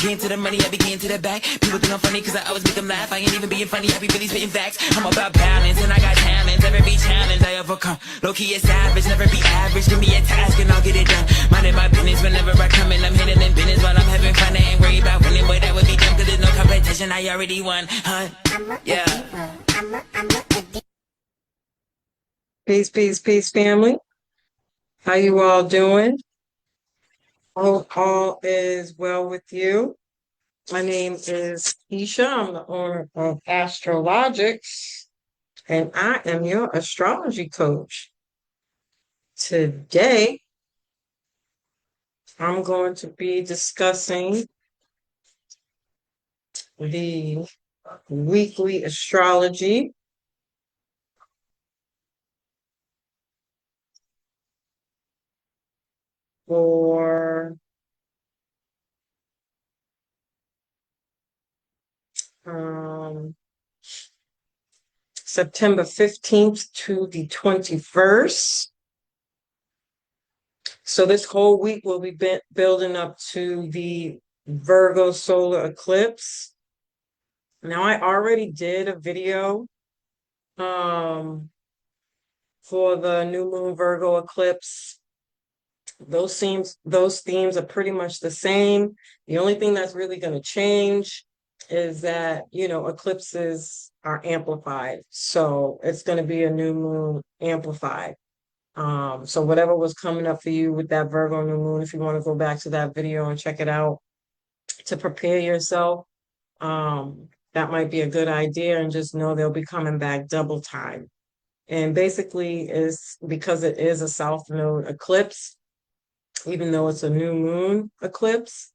Getting to the money, I be getting to the back. People think I'm funny cause I always make them laugh. I ain't even being funny, I be really spitting facts. I'm about balance and I got talent. Every challenge I overcome. Low key is savage, never be average. Give me a task and I'll get it done. Minding my business whenever I come in. I'm handling business while I'm having fun. I ain't worried about winning, boy, that would be dumb cause there's no competition. I already won, huh? Yeah. Peace, peace, peace, family. How you all doing? Hope all is well with you. My name is Keisha. I'm the owner of Astrologiks, and I am your astrology coach. Today, I'm going to be discussing the weekly astrology for September 15th to the 21st. So this whole week we'll be building up to the Virgo solar eclipse. Now I already did a video for the new moon Virgo eclipse. Those themes are pretty much the same. The only thing that's really going to change is that, eclipses are amplified. So it's going to be a new moon amplified. So whatever was coming up for you with that Virgo new moon, if you want to go back to that video and check it out to prepare yourself, that might be a good idea, and just know they'll be coming back double time. And basically is because it is a South Node eclipse, even though it's a new moon eclipse,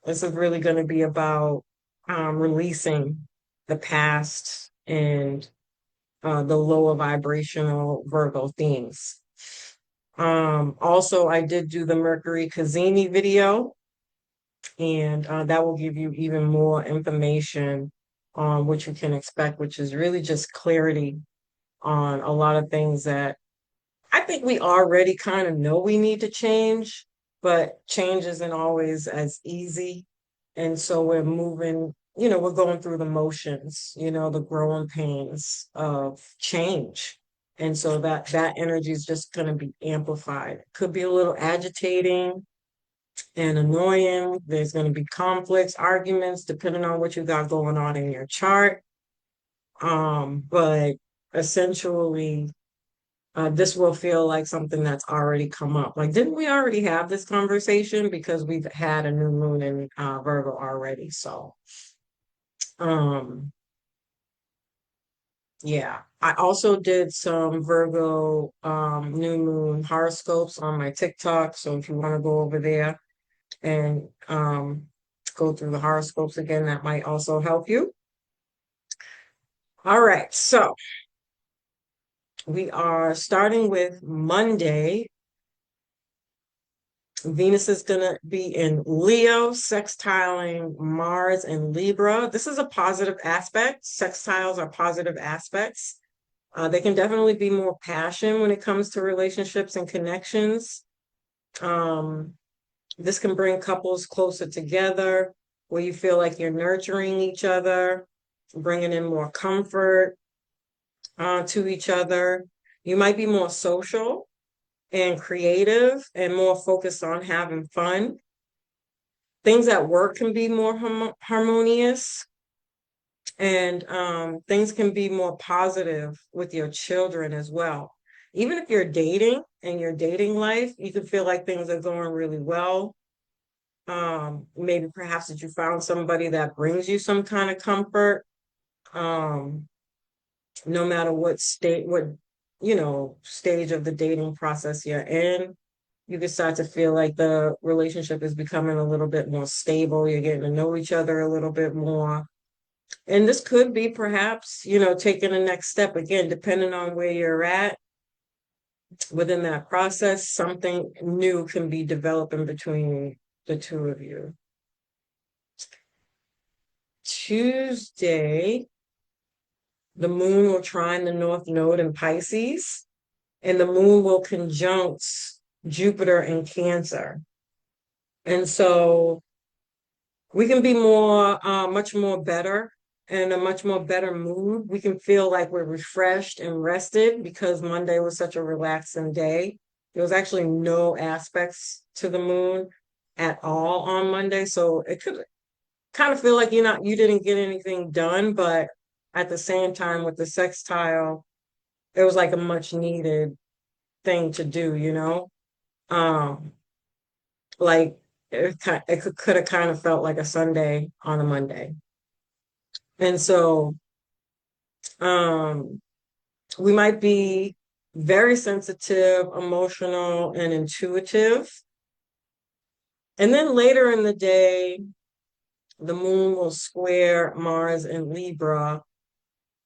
this is really going to be about releasing the past and the lower vibrational Virgo themes. Also, I did do the Mercury Cazimi video, and that will give you even more information on what you can expect, which is really just clarity on a lot of things that I think we already kind of know we need to change, but change isn't always as easy. And so we're moving, we're going through the motions, the growing pains of change. And so that energy is just going to be amplified. Could be a little agitating and annoying. There's going to be conflicts, arguments, depending on what you got going on in your chart. But essentially, this will feel like something that's already come up. Like, didn't we already have this conversation? Because we've had a new moon in Virgo already. So, yeah. I also did some Virgo new moon horoscopes on my TikTok. So if you want to go over there and go through the horoscopes again, that might also help you. All right. So we are starting with Monday. Venus is going to be in Leo, sextiling Mars and Libra. This is a positive aspect. Sextiles are positive aspects. They can definitely be more passion when it comes to relationships and connections. This can bring couples closer together where you feel like you're nurturing each other, bringing in more comfort to each other. You might be more social and creative and more focused on having fun. Things at work can be more harmonious, and things can be more positive with your children as well. Even if you're dating and your dating life, you can feel like things are going really well. Maybe perhaps that you found somebody that brings you some kind of comfort. No matter what stage of the dating process you're in, you can start to feel like the relationship is becoming a little bit more stable. You're getting to know each other a little bit more. And this could be perhaps, taking the next step again, depending on where you're at within that process. Something new can be developing between the two of you. Tuesday, the moon will trine the North Node in Pisces, and the moon will conjunct Jupiter in Cancer. And so we can be more, much more better in a much more better mood. We can feel like we're refreshed and rested because Monday was such a relaxing day. There was actually no aspects to the moon at all on Monday. So it could kind of feel like you didn't get anything done, but at the same time with the sextile, it was like a much needed thing to do, you know? Um, like it could have kind of felt like a Sunday on a Monday. And so um we might be very sensitive, emotional, and intuitive. And then later in the day, the moon will square Mars in Libra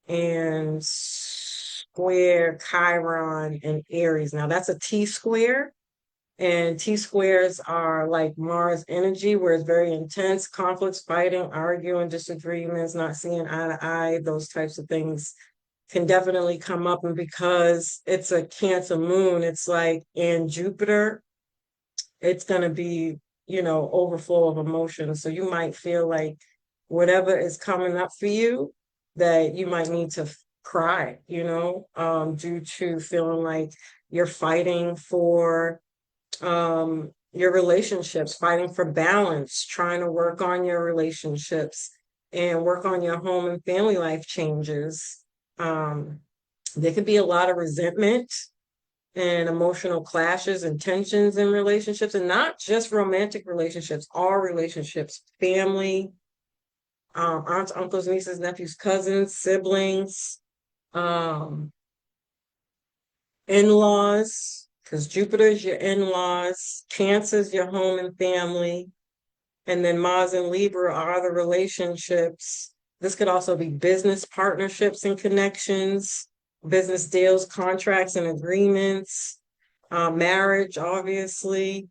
and square Chiron in Aries. Now that's a T square. And T squares are like Mars energy, where it's very intense, conflicts, fighting, arguing, disagreements, not seeing eye to eye, those types of things can definitely come up. And because it's a Cancer moon, it's like in Jupiter, it's going to be, overflow of emotions. So you might feel like whatever is coming up for you, that you might need to cry, due to feeling like you're fighting for your relationships, fighting for balance, trying to work on your relationships and work on your home and family life changes. Um, there could be a lot of resentment and emotional clashes and tensions in relationships, and not just romantic relationships, all relationships, family, aunts, uncles, nieces, nephews, cousins, siblings, um, in-laws, because Jupiter is your in-laws, Cancer is your home and family, and then Mars and Libra are the relationships. This could also be business partnerships and connections, business deals, contracts and agreements, marriage, obviously,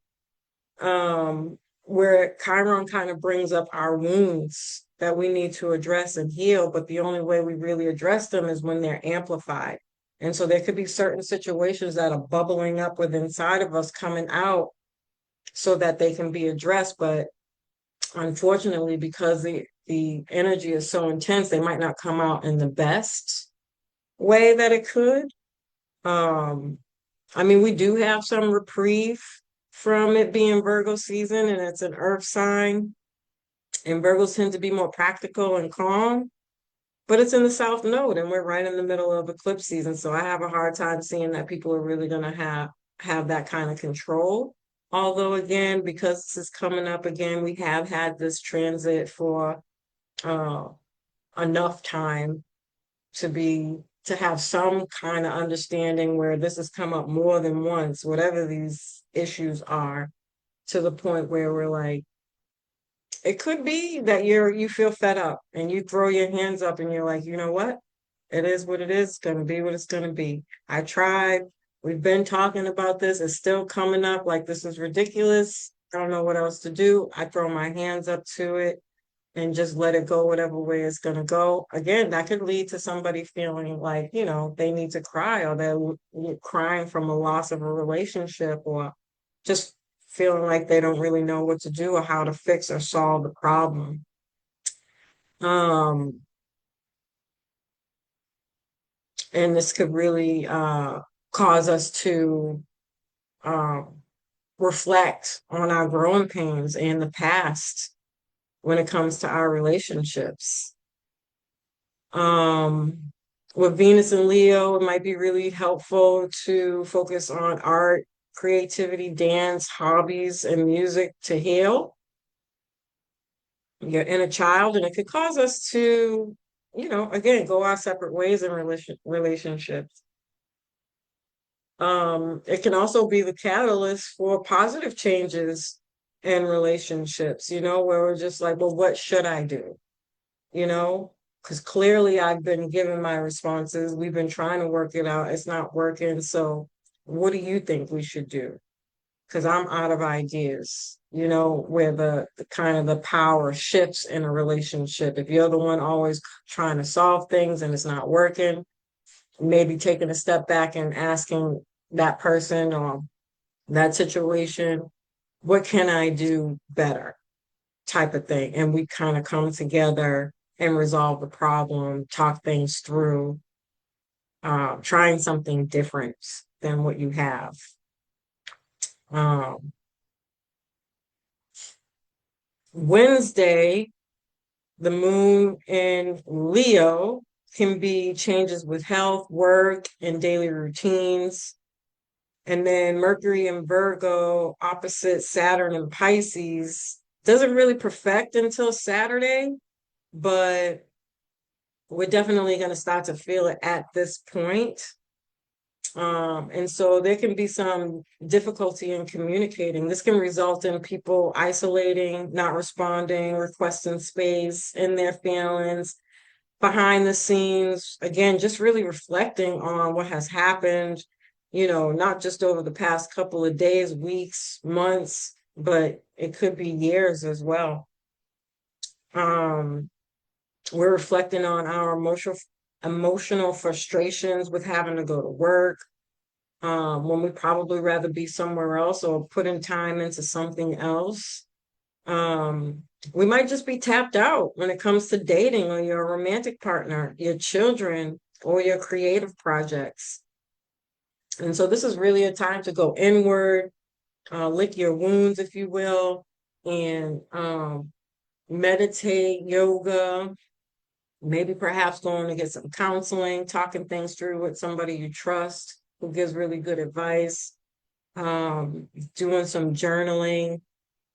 where Chiron kind of brings up our wounds that we need to address and heal. But the only way we really address them is when they're amplified. And so there could be certain situations that are bubbling up within inside of us coming out so that they can be addressed. But unfortunately, because the energy is so intense, they might not come out in the best way that it could. Um, I mean, we do have some reprieve from it being Virgo season, and it's an earth sign, and Virgos tend to be more practical and calm, but it's in the South Node, and we're right in the middle of eclipse season. So I have a hard time seeing that people are really going to have that kind of control. Although again, because this is coming up again, we have had this transit for uh, enough time to have some kind of understanding where this has come up more than once, whatever these issues are, to the point where we're like, it could be that you feel fed up and you throw your hands up and you're like, you know what? It is what it is. It's going to be what it's going to be. I tried. We've been talking about this. It's still coming up. Like, this is ridiculous. I don't know what else to do. I throw my hands up to it and just let it go whatever way it's going to go. Again, that could lead to somebody feeling like, they need to cry, or they're crying from a loss of a relationship, or just feeling like they don't really know what to do or how to fix or solve the problem. Um, and this could really cause us to um, reflect on our growing pains and the past when it comes to our relationships. Um, with Venus and Leo, it might be really helpful to focus on art, creativity, dance, hobbies, and music to heal your inner child. And it could cause us to, again, go our separate ways in relationships. It can also be the catalyst for positive changes in relationships, where we're just like, well, what should I do? Because clearly I've been given my responses. We've been trying to work it out. It's not working. So what do you think we should do? Because I'm out of ideas, where the kind of the power shifts in a relationship. If you're the one always trying to solve things and it's not working, maybe taking a step back and asking that person or that situation, what can I do better? type of thing. And we kind of come together and resolve the problem, talk things through, trying something different than what you have. Um, Wednesday, the moon in Leo can be changes with health, work, and daily routines. And then Mercury in Virgo, opposite Saturn in Pisces, doesn't really perfect until Saturday, but we're definitely going to start to feel it at this point. And so there can be some difficulty in communicating. This can result in people isolating, not responding, requesting space in their feelings, behind the scenes. Again, just really reflecting on what has happened, not just over the past couple of days, weeks, months, but it could be years as well. We're reflecting on our emotional frustrations with having to go to work, when we probably rather be somewhere else or putting time into something else. Um, we might just be tapped out when it comes to dating or your romantic partner, your children, or your creative projects. And so this is really a time to go inward, lick your wounds, if you will, and meditate, yoga, maybe perhaps going to get some counseling, talking things through with somebody you trust who gives really good advice, doing some journaling,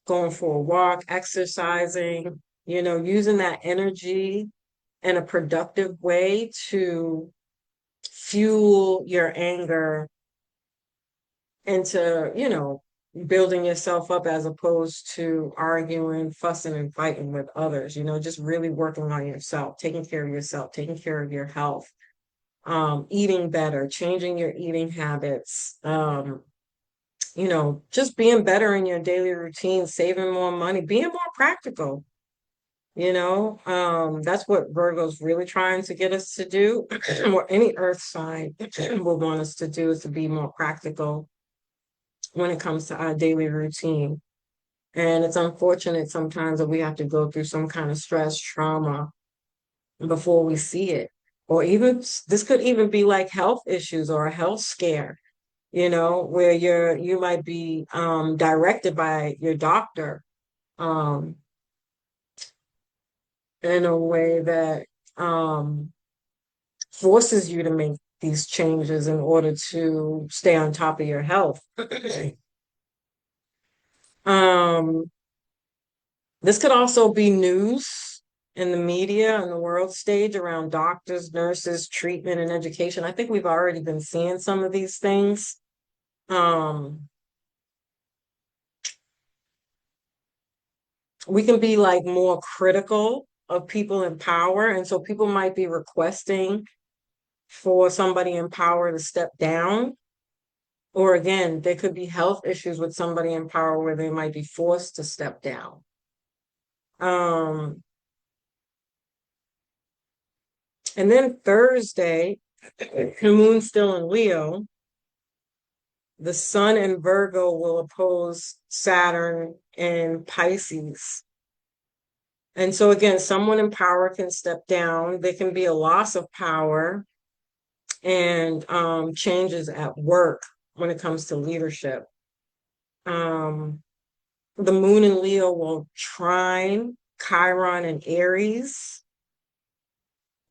going for a walk, exercising, using that energy in a productive way to fuel your anger into, building yourself up as opposed to arguing, fussing, and fighting with others, just really working on yourself, taking care of yourself, taking care of your health, eating better, changing your eating habits, just being better in your daily routine, saving more money, being more practical. That's what Virgo's really trying to get us to do, or any earth sign will want us to do, is to be more practical when it comes to our daily routine. And it's unfortunate sometimes that we have to go through some kind of stress, trauma before we see it. Or even this could even be like health issues or a health scare, where you might be directed by your doctor um, in a way that forces you to make these changes in order to stay on top of your health. um, this could also be news in the media and the world stage around doctors, nurses, treatment, and education. I think we've already been seeing some of these things. We can be like more critical of people in power. And so people might be requesting for somebody in power to step down. Or again, there could be health issues with somebody in power where they might be forced to step down. And then Thursday, the moon's still in Leo. The sun in Virgo will oppose Saturn in Pisces. And so again, someone in power can step down. There can be a loss of power and changes at work when it comes to leadership. The moon in Leo will trine Chiron in Aries,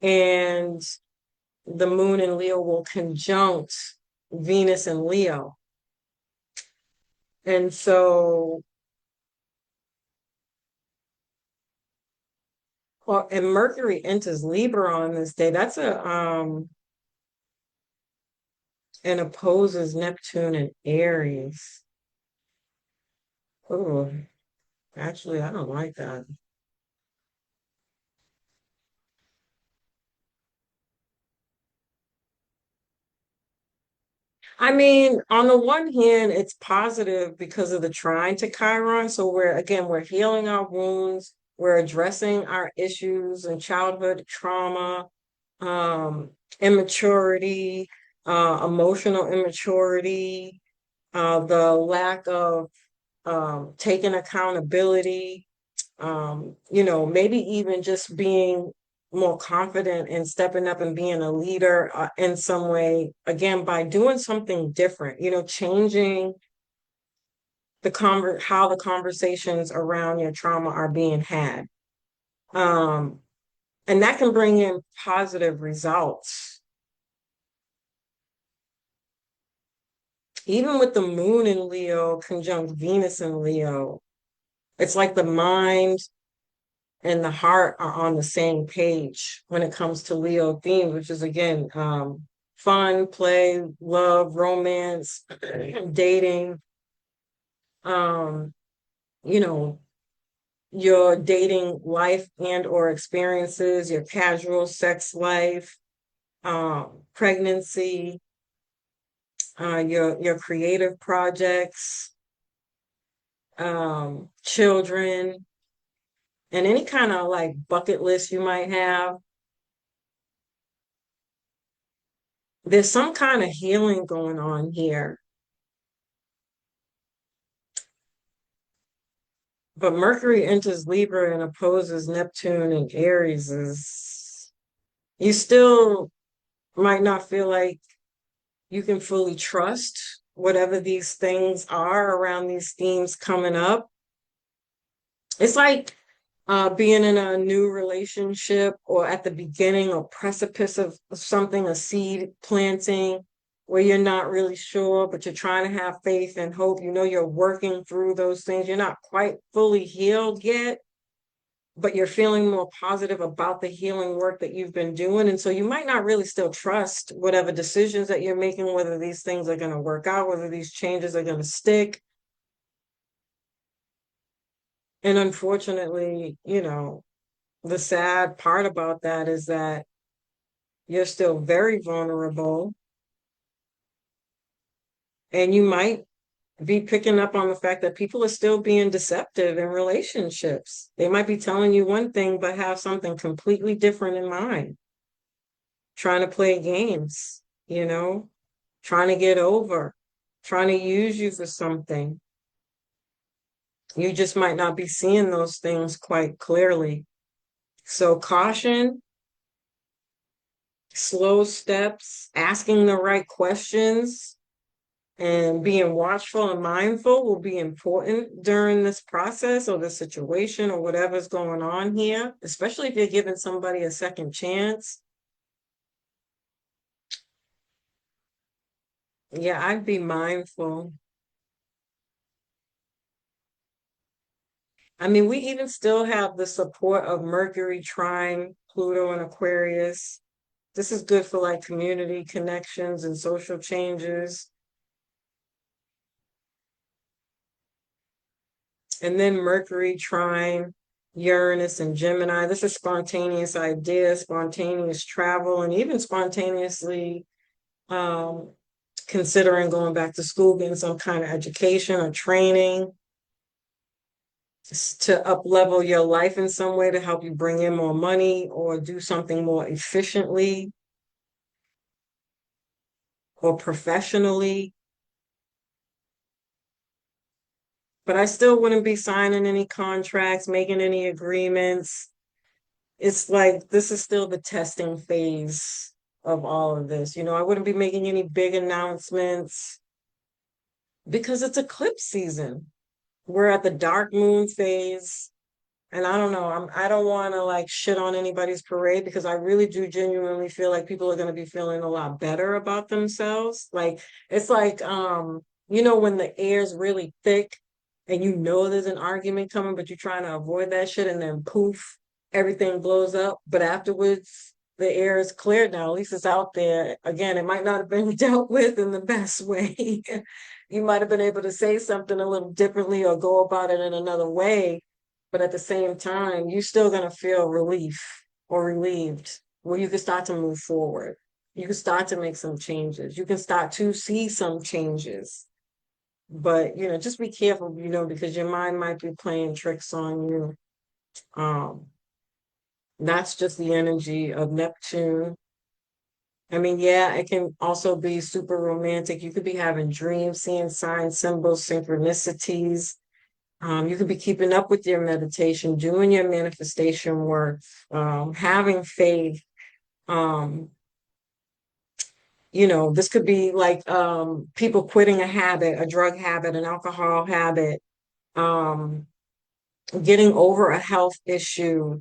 and the moon in Leo will conjunct Venus in Leo. And so, well, and Mercury enters Libra on this day. That's and opposes Neptune in Aries. Oh, actually, I don't like that. I mean, on the one hand, it's positive because of the trine to Chiron. So we're healing our wounds, we're addressing our issues and childhood trauma, immaturity, emotional immaturity, the lack of taking accountability, Maybe even just being more confident and stepping up and being a leader in some way, again, by doing something different, changing how the conversations around your trauma are being had. Um, and that can bring in positive results. Even with the moon in Leo conjunct Venus in Leo, it's like the mind and the heart are on the same page when it comes to Leo themes, which is again, fun, play, love, romance, dating, um, you know, your dating life and or experiences, your casual sex life, pregnancy, your creative projects, children, and any kind of like bucket list you might have. There's some kind of healing going on here. But Mercury enters Libra and opposes Neptune and Aries is you still might not feel like you can fully trust whatever these things are around these themes coming up. It's like being in a new relationship or at the beginning or precipice of something, a seed planting where you're not really sure, but you're trying to have faith and hope. You're working through those things. You're not quite fully healed yet, but you're feeling more positive about the healing work that you've been doing. And so you might not really still trust whatever decisions that you're making, whether these things are going to work out, whether these changes are going to stick. And unfortunately, the sad part about that is that you're still very vulnerable and you might be picking up on the fact that people are still being deceptive in relationships. They might be telling you one thing, but have something completely different in mind, trying to play games, trying to get over, trying to use you for something. You just might not be seeing those things quite clearly. So caution, slow steps, asking the right questions, and being watchful and mindful will be important during this process or the situation or whatever's going on here, especially if you're giving somebody a second chance. Yeah, I'd be mindful. I mean, we even still have the support of Mercury trine Pluto and Aquarius. This is good for like community connections and social changes. And then Mercury trine Uranus and Gemini. This is spontaneous ideas, spontaneous travel, and even spontaneously um, considering going back to school, getting some kind of education or training to up level your life in some way to help you bring in more money or do something more efficiently or professionally. But I still wouldn't be signing any contracts, making any agreements. It's like this is still the testing phase of all of this. I wouldn't be making any big announcements because it's eclipse season. We're at the dark moon phase. And I don't know, I don't want to like shit on anybody's parade because I really do genuinely feel like people are going to be feeling a lot better about themselves. Like it's like when the air's really thick and there's an argument coming, but you're trying to avoid that shit and then poof, everything blows up. But afterwards the air is cleared now. At least it's out there. Again, it might not have been dealt with in the best way. You might have been able to say something a little differently or go about it in another way, but at the same time, you're still going to feel relief or relieved where you can start to move forward. You can start to make some changes. You can start to see some changes. But, just be careful, because your mind might be playing tricks on you. Um, that's just the energy of Neptune. I mean, yeah, it can also be super romantic. You could be having dreams, seeing signs, symbols, synchronicities. You could be keeping up with your meditation, doing your manifestation work, having faith. Um, this could be like people quitting a habit, a drug habit, an alcohol habit, um, getting over a health issue.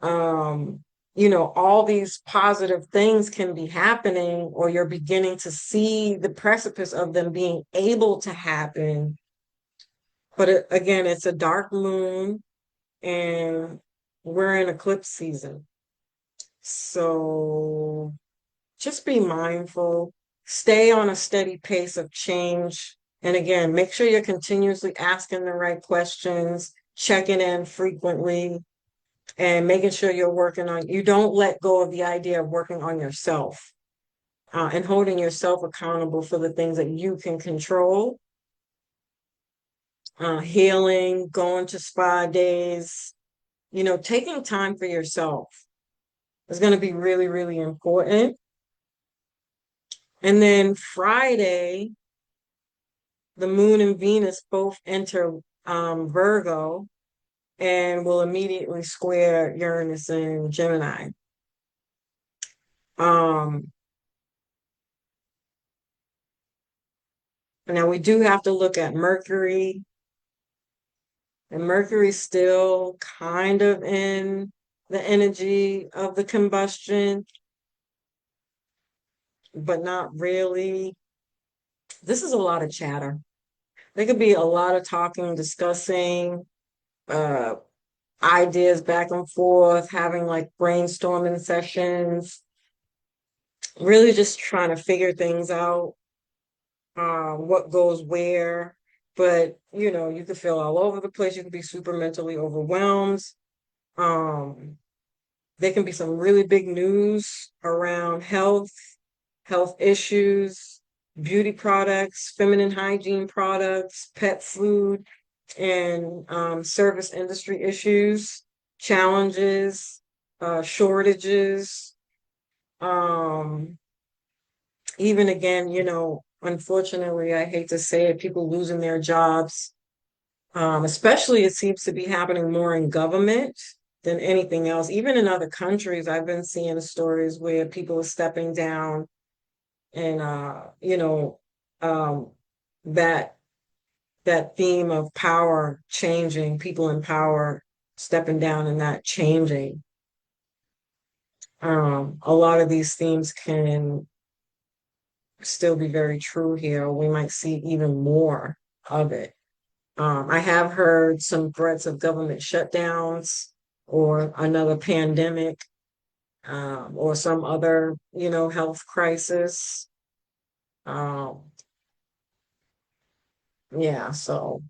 Um, all these positive things can be happening, or you're beginning to see the precipice of them being able to happen. But again, it's a dark moon and we're in eclipse season. So just be mindful, stay on a steady pace of change. And again, make sure you're continuously asking the right questions, checking in frequently, and making sure you don't let go of the idea of working on yourself, and holding yourself accountable for the things that you can control. Healing, going to spa days, taking time for yourself is going to be really, really important. And then Friday, the moon and Venus both enter Virgo and will immediately square Uranus and Gemini. Um, Now we do have to look at Mercury, and Mercury's still kind of in the energy of the combustion, but not really. This is a lot of chatter. There could be a lot of talking, discussing, uh, ideas back and forth, having like brainstorming sessions, really just trying to figure things out, what goes where. But you could feel all over the place. You could be super mentally overwhelmed. Um, there can be some really big news around health issues, beauty products, feminine hygiene products, pet food, and service industry issues, challenges, shortages. Um, Even again, unfortunately, I hate to say it, people losing their jobs. Especially it seems to be happening more in government than anything else. Even in other countries, I've been seeing stories where people are stepping down and um, that that theme of power changing, people in power stepping down and not changing. A lot of these themes can still be very true here. We might see even more of it. I have heard some threats of government shutdowns or another pandemic, or some other, health crisis. Um, yeah, so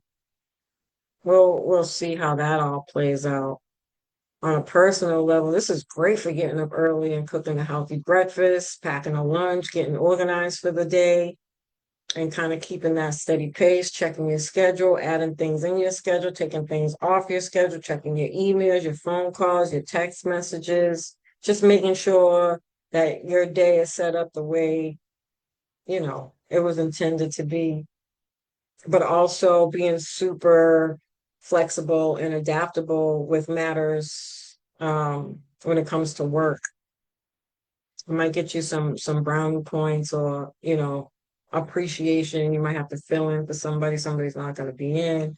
we'll see how that all plays out. On a personal level, this is great for getting up early and cooking a healthy breakfast, packing a lunch, getting organized for the day, and kind of keeping that steady pace, checking your schedule, adding things in your schedule, taking things off your schedule, checking your emails, your phone calls, your text messages, just making sure that your day is set up the way, it was intended to be, but also being super flexible and adaptable with matters, when it comes to work. It might get you some brownie points, or appreciation you might have to fill in for somebody's not going to be in,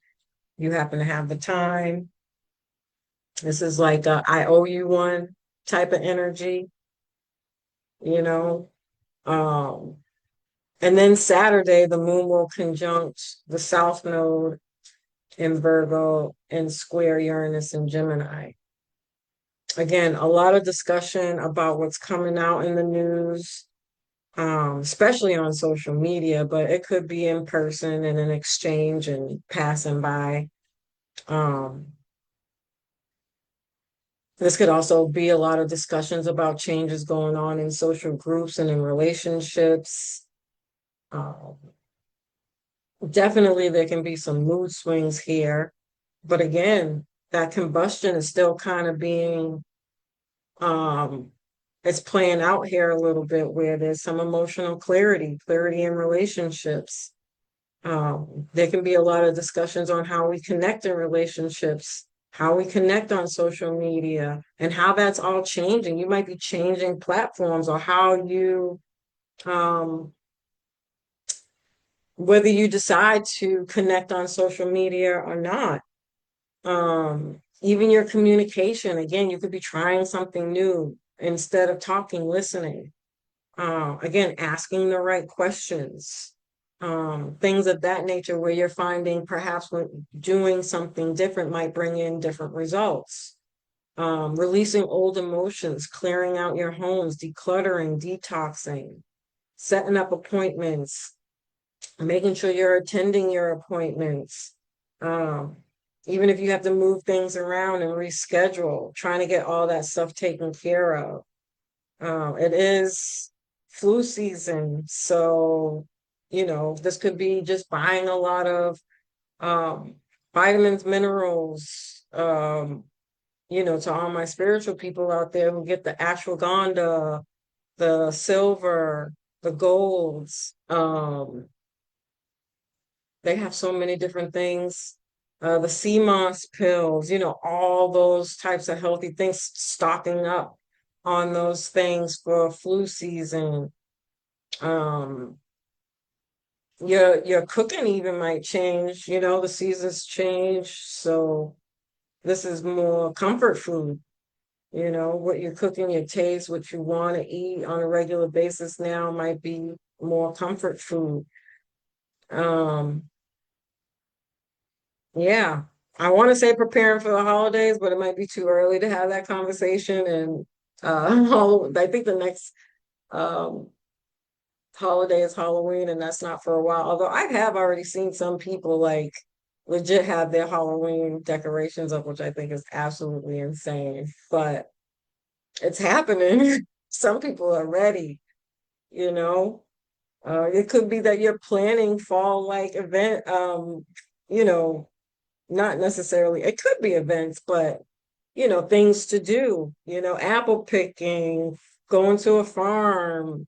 you happen to have the time. This is like a I owe you one type of energy, you know um and then Saturday the moon will conjunct the south node in Virgo and square Uranus and Gemini. Again, a lot of discussion about what's coming out in the news, especially on social media, but it could be in person in an exchange and passing by. Um, this could also be a lot of discussions about changes going on in social groups and in relationships. Um, Definitely, there can be some mood swings here, but again, that combustion is still kind of being, um, it's playing out here a little bit where there's some emotional clarity in relationships. There can be a lot of discussions on how we connect in relationships, how we connect on social media, and how that's all changing. You might be changing platforms or how you, um, whether you decide to connect on social media or not. Even your communication, again, you could be trying something new instead of talking, listening. Again, asking the right questions, things of that nature where you're finding perhaps when doing something different might bring in different results. Releasing old emotions, clearing out your homes, decluttering, detoxing, setting up appointments, making sure you're attending your appointments. Um, Even if you have to move things around and reschedule, trying to get all that stuff taken care of. It is flu season, so this could be just buying a lot of um vitamins, minerals, to all my spiritual people out there who get the ashwagandha, the silver, the golds. They have so many different things. The sea moss pills, all those types of healthy things, stocking up on those things for flu season. Um, your cooking even might change, the seasons change. So this is more comfort food, what you're cooking, your taste, what you want to eat on a regular basis now might be more comfort food. Um, Yeah, I want to say preparing for the holidays, but it might be too early to have that conversation. And I think the next um, holiday is Halloween, and that's not for a while. Although I have already seen some people like legit have their Halloween decorations up, which I think is absolutely insane. But it's happening. Some people are ready, you know. It could be that you're planning fall like event, you know, not necessarily, it could be events, but things to do, apple picking, going to a farm,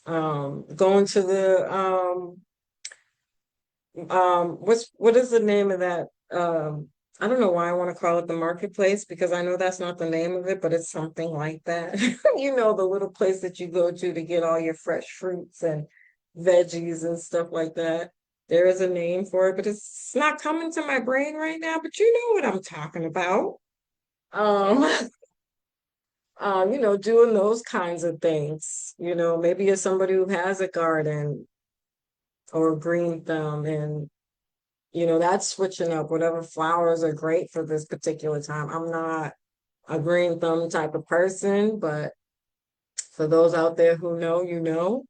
going to the what is the name of that? I don't know why I want to call it the marketplace because I know that's not the name of it, but it's something like that. The little place that you go to get all your fresh fruits and veggies and stuff like that. There is a name for it, but it's not coming to my brain right now, but you know what I'm talking about. Um, doing those kinds of things. Maybe you're somebody who has a garden or a green thumb and that's switching up whatever flowers are great for this particular time. I'm not a green thumb type of person, but for those out there who know,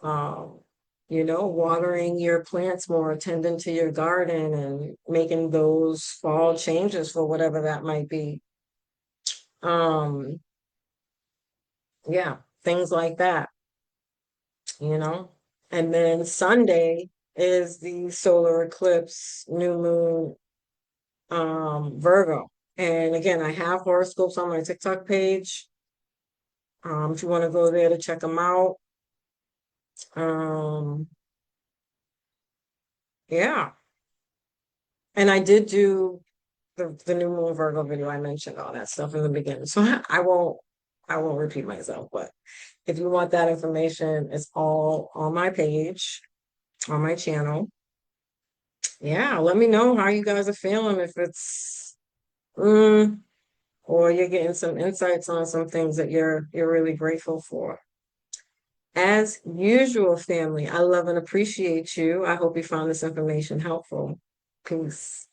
um, watering your plants more, tending to your garden and making those fall changes for whatever that might be. Um, yeah, things like that, you know. And then Sunday is the solar eclipse, new moon, Virgo. And again, I have horoscopes on my TikTok page. If you want to go there to check them out. Um, yeah. And I did do the new moon Virgo video. I mentioned all that stuff in the beginning. So I won't repeat myself, but if you want that information, it's all on my page, on my channel. Yeah, let me know how you guys are feeling, if it's or you're getting some insights on some things that you're really grateful for. As usual, family, I love and appreciate you. I hope you found this information helpful. Peace.